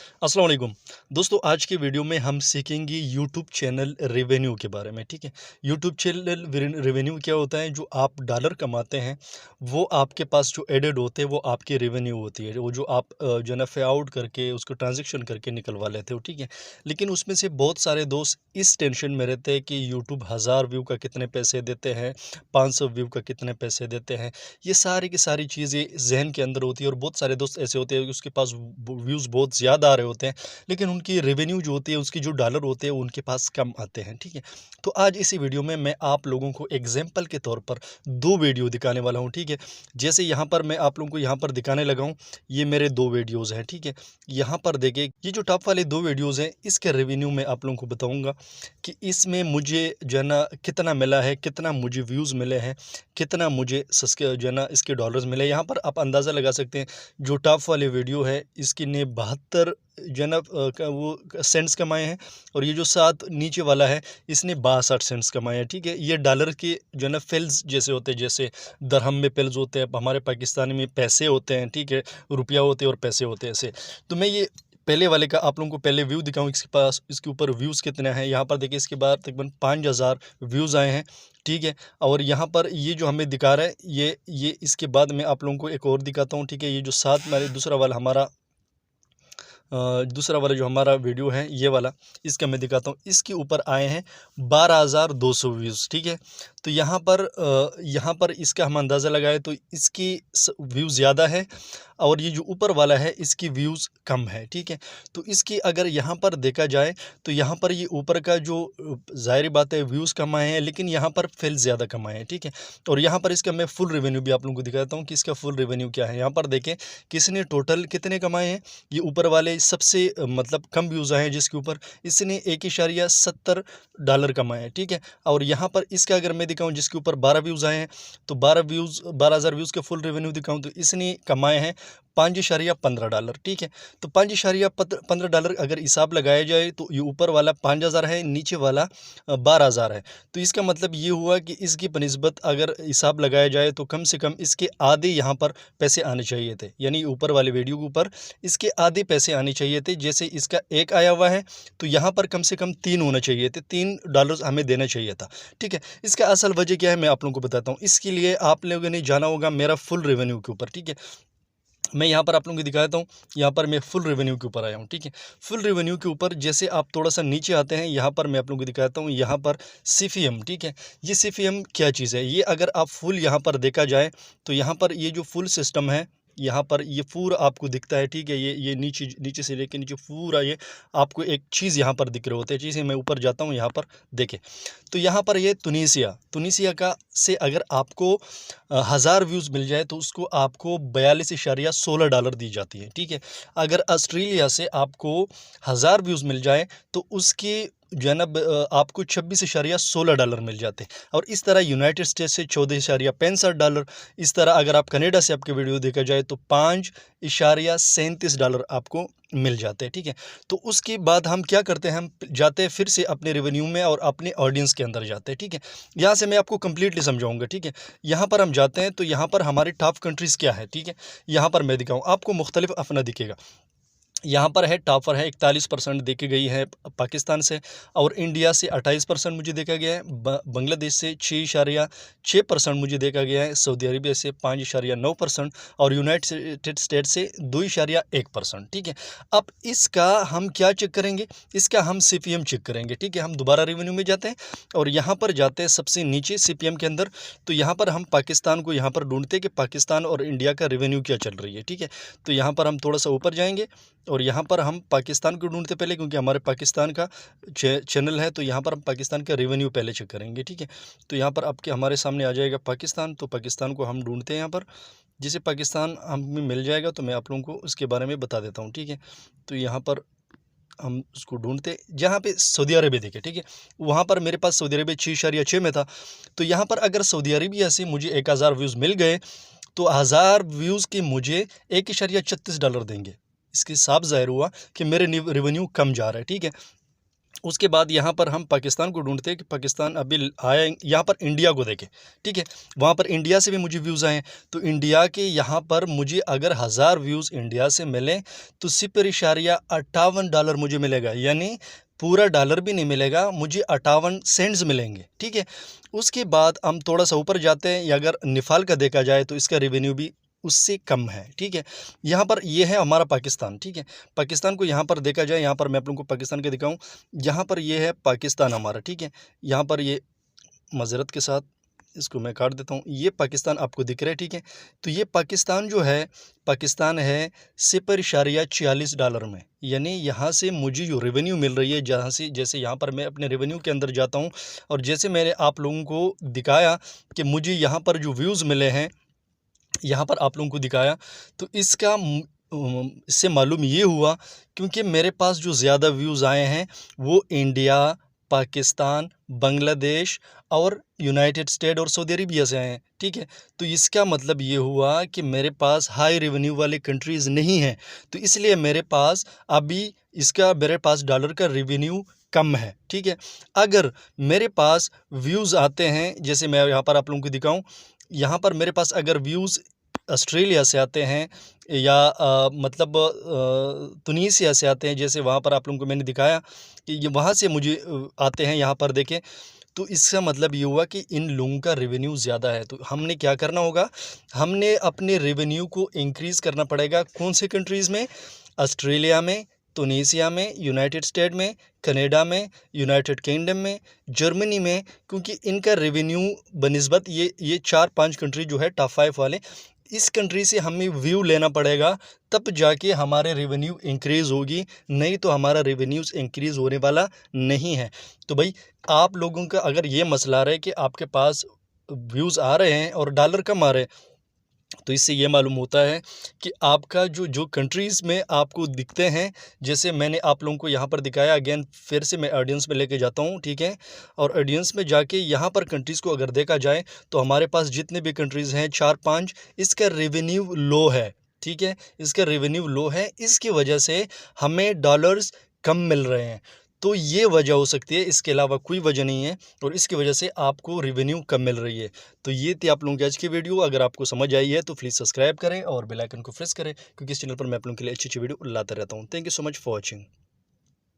अस्सलाम वालेकुम। दोस्तों, आज की वीडियो में हम सीखेंगे यूट्यूब चैनल रेवेन्यू के बारे में, ठीक है। यूट्यूब चैनल रेवेन्यू क्या होता है? जो आप डॉलर कमाते हैं वो आपके पास जो एडेड होते हैं वो आपकी रेवेन्यू होती है, वो जो आप जो है ना पे आउट करके उसको ट्रांजेक्शन करके निकलवा लेते हो, ठीक है। लेकिन उसमें से बहुत सारे दोस्त इस टेंशन में रहते हैं कि यूट्यूब 1000 व्यू का कितने पैसे देते हैं, 500 व्यू का कितने पैसे देते हैं। ये सारी की सारी चीज़ें जहन के अंदर होती है और बहुत सारे दोस्त ऐसे होते हैं कि उसके पास व्यूज़ बहुत ज़्यादा आ रहे होते हैं, लेकिन उनकी रेवेन्यू जो होती है, उसकी जो डॉलर होते हैं, उनके पास कम आते हैं, ठीक है। तो आज इसी वीडियो में मैं आप लोगों को एग्जाम्पल के तौर पर 2 वीडियो दिखाने वाला हूँ, ठीक है। जैसे यहाँ पर मैं आप लोगों को यहाँ पर दिखाने लगा हूँ, ये मेरे 2 वीडियोज़ हैं, ठीक है। यहाँ पर देखिए, ये जो टॉप वाले 2 वीडियोज़ हैं, इसके रेवेन्यू मैं आप लोगों को बताऊँगा कि इसमें मुझे जो है ना कितना मिला है, कितना मुझे व्यूज़ मिले हैं, कितना मुझे जो है ना इसके डॉलर्स मिले। यहाँ पर आप अंदाज़ा लगा सकते हैं, जो टॉप वाली वीडियो है इसकी ने 72 जो है ना वो सेंट्स कमाए हैं, और ये जो 7 नीचे वाला है इसने 62 सेंट्स कमाए हैं, ठीक है। ये डॉलर के जो है ना फेल्स जैसे होते हैं, जैसे दरहम में पेल्स होते हैं, हमारे पाकिस्तानी में पैसे होते हैं, ठीक है। रुपया होते हैं और पैसे होते हैं ऐसे। तो मैं ये पहले वाले का आप लोगों को पहले व्यू दिखाऊँ, इसके पास इसके ऊपर व्यूज़ कितने हैं। यहाँ पर देखिए, इसके बाद तकरीबन 5000 व्यूज़ आए हैं, ठीक है। और यहाँ पर ये जो हमें दिखा रहा है, ये इसके बाद मैं आप लोगों को एक और दिखाता हूँ, ठीक है। ये जो 7 वाले दूसरा वाला जो हमारा वीडियो है, ये वाला, इसका मैं दिखाता हूँ। इसके ऊपर आए हैं 12200 व्यूज़, ठीक है। तो यहाँ पर इसका हम अंदाज़ा लगाए तो इसकी व्यूज़ ज़्यादा है, और ये जो ऊपर वाला है इसकी व्यूज़ कम है, ठीक है। तो इसकी अगर यहाँ पर देखा जाए तो यहाँ पर ये ऊपर का जो ज़ाहिर बात है व्यूज़ कम आए हैं, लेकिन यहाँ पर फेल ज़्यादा कमाए हैं, ठीक है। और यहाँ पर इसका मैं फुल रेवेन्यू भी आप लोगों को दिखाता हूँ कि इसका फुल रेवेन्यू क्या है। यहाँ पर देखें किसने टोटल कितने कमाए हैं। ये ऊपर वाले सबसे मतलब कम व्यूज़ आए हैं, जिसके ऊपर इसने $1.70 कमाए हैं, ठीक है। और यहाँ पर इसका अगर मैं दिखाऊँ, जिसके ऊपर 12 व्यूज़ आए हैं, तो 12,000 व्यूज़ के फुल रेवेन्यू दिखाऊँ तो इसने कमाए हैं $5.15, ठीक है। तो $5.15 अगर हिसाब लगाया जाए तो ये ऊपर वाला 5000 है, नीचे वाला 12000 है। तो इसका मतलब ये हुआ कि इसकी बनिस्बत अगर हिसाब लगाया जाए तो कम से कम इसके आधे यहाँ पर पैसे आने चाहिए थे, यानी ऊपर वाले वीडियो के ऊपर इसके आधे पैसे आने चाहिए थे। जैसे इसका 1 आया हुआ है, तो यहाँ पर कम से कम 3 होना चाहिए थे, $3 हमें देना चाहिए था, ठीक है। इसका असल वजह क्या है मैं आप लोगों को बताता हूँ। इसके लिए आप लोगों ने जाना होगा मेरा फुल रेवेन्यू के ऊपर, ठीक है। मैं यहाँ पर आप लोगों को दिखाता हूँ, यहाँ पर मैं फुल रेवेन्यू के ऊपर आया हूँ, ठीक है। फुल रेवेन्यू के ऊपर जैसे आप थोड़ा सा नीचे आते हैं, यहाँ पर मैं आप लोगों को दिखाता हूँ, यहाँ पर सीफीएम, ठीक है। ये सीफीएम क्या चीज़ है, ये अगर आप फुल यहाँ पर देखा जाए तो यहाँ पर ये जो फुल सिस्टम है, यहाँ पर ये पूरा आपको दिखता है, ठीक है। ये नीचे नीचे से लेके नीचे पूरा ये आपको एक चीज़ यहाँ पर दिख रहे होते हैं। चीज़ें मैं ऊपर जाता हूँ, यहाँ पर देखें तो यहाँ पर ये तुनीसिया का से अगर आपको 1000 व्यूज़ मिल जाए तो उसको आपको $42.16 दी जाती है, ठीक है। अगर ऑस्ट्रेलिया से आपको 1000 व्यूज़ मिल जाए तो उसके जो है ना आपको $26.16 मिल जाते हैं। और इस तरह यूनाइटेड स्टेट्स से $14.65, इस तरह अगर आप कनाडा से आपके वीडियो देखा जाए तो $5.37 आपको मिल जाते हैं, ठीक है। तो उसके बाद हम क्या करते हैं, हम जाते हैं फिर से अपने रेवेन्यू में और अपने ऑडियंस के अंदर जाते हैं, ठीक है। यहाँ से मैं आपको कंप्लीटली समझाऊंगा, ठीक है। यहाँ पर हम जाते हैं तो यहाँ पर हमारे टॉप कंट्रीज़ क्या है, ठीक है। यहाँ पर मैं दिखाऊँ आपको, मुख्तलिफ अपना दिखेगा। यहाँ पर है टॉपर है 41% देखी गई है पाकिस्तान से, और इंडिया से 28% मुझे देखा गया है, बांग्लादेश से 6.6% मुझे देखा गया है, सऊदी अरेबिया से 5.9%, और यूनाइटेड स्टेट से 2.1%, ठीक है। अब इसका हम क्या चेक करेंगे, इसका हम सीपीएम चेक करेंगे, ठीक है। हम दोबारा रेवेन्यू में जाते हैं और यहाँ पर जाते हैं सबसे नीचे सीपीएम के अंदर। तो यहाँ पर हम पाकिस्तान को यहाँ पर ढूंढते हैं कि पाकिस्तान और इंडिया का रेवेन्यू क्या चल रही है, ठीक है। तो यहाँ पर हम थोड़ा सा ऊपर जाएंगे और यहाँ पर हम पाकिस्तान को ढूंढते पहले, क्योंकि हमारे पाकिस्तान का चैनल है। तो यहाँ पर हम पाकिस्तान का रेवेन्यू पहले चेक करेंगे, ठीक है। तो यहाँ पर आपके हमारे सामने आ जाएगा पाकिस्तान, तो पाकिस्तान को हम ढूंढते हैं यहाँ पर। जिसे पाकिस्तान हमें मिल जाएगा तो मैं आप लोगों को उसके बारे में बता देता हूँ, ठीक है। तो यहाँ पर हम उसको ढूंढते, जहाँ पे सऊदी अरेबिया देखे, ठीक है। वहाँ पर मेरे पास सऊदी अरेबिया 6.6 में था। तो यहाँ पर अगर सऊदी अरेबिया से मुझे 1000 व्यूज़ मिल गए तो 1000 व्यूज़ के मुझे $1.36 देंगे। इसके हिसाब ज़ाहिर हुआ कि मेरे रेवेन्यू कम जा रहा है, ठीक है। उसके बाद यहाँ पर हम पाकिस्तान को ढूंढते हैं कि पाकिस्तान अभी आया, यहाँ पर इंडिया को देखें, ठीक है। वहाँ पर इंडिया से भी मुझे व्यूज़ आए हैं, तो इंडिया के यहाँ पर मुझे अगर 1000 व्यूज़ इंडिया से मिले तो $0.58 मुझे मिलेगा, यानी पूरा डॉलर भी नहीं मिलेगा, मुझे 58 सेंट्स मिलेंगे, ठीक है। उसके बाद हम थोड़ा सा ऊपर जाते हैं, या अगर नेपाल का देखा जाए तो इसका रेवेन्यू भी उससे कम है, ठीक है। यहाँ पर ये है हमारा पाकिस्तान, ठीक है। पाकिस्तान को यहाँ पर देखा जाए, यहाँ पर मैं आप लोगों को पाकिस्तान के दिखाऊं, यहाँ पर ये है पाकिस्तान हमारा, ठीक है। यहाँ पर ये मज़रत के साथ इसको मैं काट देता हूँ, ये पाकिस्तान आपको दिख रहा है, ठीक है। तो ये पाकिस्तान जो है, पाकिस्तान है $0.46 में, यानी यहाँ से मुझे जो रेवेन्यू मिल रही है, जहाँ से जैसे यहाँ पर मैं अपने रेवेन्यू के अंदर जाता हूँ और जैसे मैंने आप लोगों को दिखाया कि मुझे यहाँ पर जो व्यूज़ मिले हैं, यहाँ पर आप लोगों को दिखाया, तो इसका इससे मालूम ये हुआ क्योंकि मेरे पास जो ज़्यादा व्यूज़ आए हैं वो इंडिया, पाकिस्तान, बांग्लादेश और यूनाइटेड स्टेट और सऊदी अरेबिया से आए हैं, ठीक है। तो इसका मतलब ये हुआ कि मेरे पास हाई रेवेन्यू वाले कंट्रीज़ नहीं हैं, तो इसलिए मेरे पास मेरे पास डॉलर का रेवेन्यू कम है, ठीक है। अगर मेरे पास व्यूज़ आते हैं, जैसे मैं यहाँ पर आप लोगों को दिखाऊं, यहाँ पर मेरे पास अगर व्यूज़ ऑस्ट्रेलिया से आते हैं या मतलब तुनीसिया से आते हैं, जैसे वहाँ पर आप लोगों को मैंने दिखाया कि ये वहाँ से मुझे आते हैं, यहाँ पर देखें, तो इसका मतलब ये हुआ कि इन लोगों का रेवेन्यू ज़्यादा है। तो हमने क्या करना होगा, हमने अपने रेवेन्यू को इंक्रीज़ करना पड़ेगा। कौन से कंट्रीज़ में? ऑस्ट्रेलिया में, तुनीसिया में, यूनाइटेड स्टेट में, कनाडा में, यूनाइटेड किंगडम में, जर्मनी में, क्योंकि इनका रेवेन्यू बनिस्बत ये 4-5 कंट्री जो है टॉप 5 वाले, इस कंट्री से हमें व्यू लेना पड़ेगा, तब जाके हमारे रेवेन्यू इंक्रीज़ होगी, नहीं तो हमारा रेवेन्यूज़ इंक्रीज़ होने वाला नहीं है। तो भाई आप लोगों का अगर ये मसला आ रहा है कि आपके पास व्यूज़ आ रहे हैं और डॉलर कम आ रहे हैं, तो इससे ये मालूम होता है कि आपका जो कंट्रीज़ में आपको दिखते हैं, जैसे मैंने आप लोगों को यहाँ पर दिखाया, अगेन फिर से मैं ऑडियंस में लेके जाता हूँ, ठीक है। और ऑडियंस में जाके यहाँ पर कंट्रीज़ को अगर देखा जाए तो हमारे पास जितने भी कंट्रीज़ हैं 4-5, इसका रेवेन्यू लो है, ठीक है। इसका रेवेन्यू लो है, इसकी वजह से हमें डॉलर्स कम मिल रहे हैं। तो ये वजह हो सकती है, इसके अलावा कोई वजह नहीं है, और इसकी वजह से आपको रेवेन्यू कम मिल रही है। तो ये थी आप लोगों की आज की वीडियो। अगर आपको समझ आई है तो प्लीज़ सब्सक्राइब करें और बेल आइकन को प्रेस करें, क्योंकि इस चैनल पर मैं आप लोगों के लिए अच्छी वीडियो लाता रहता हूँ। Thank you so much for watching.